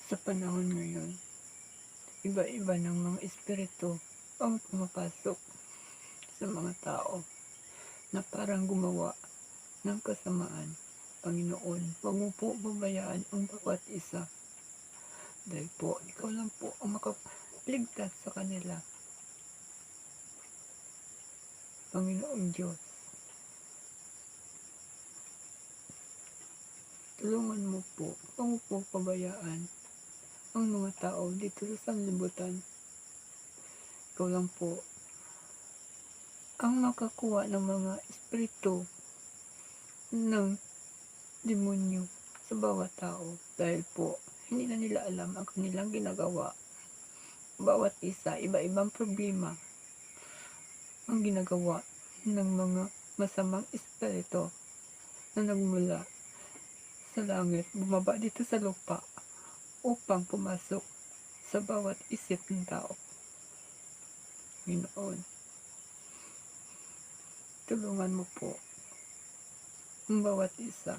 Sa panahon ngayon, iba-iba ng mga espiritu ang pumapasok sa mga tao na parang gumawa ng kasamaan. Panginoon, huwag mo po babayaan ang bawat isa. Dahil po, ikaw lang po ang makaligtas sa kanila. Panginoong Diyos, tulungan mo po, huwag mo po pabayaan ang mga tao dito sa sanlibutan. Ikaw lang po ang makakuha ng mga espiritu ng demonyo sa bawat tao. Dahil po, hindi na nila alam ang kanilang ginagawa. Bawat isa, iba-ibang problema ang ginagawa ng mga masamang espiritu na nagmula sa langit, bumaba dito sa lupa upang pumasok sa bawat isip ng tao. Panginoon, tulungan mo po ang bawat isa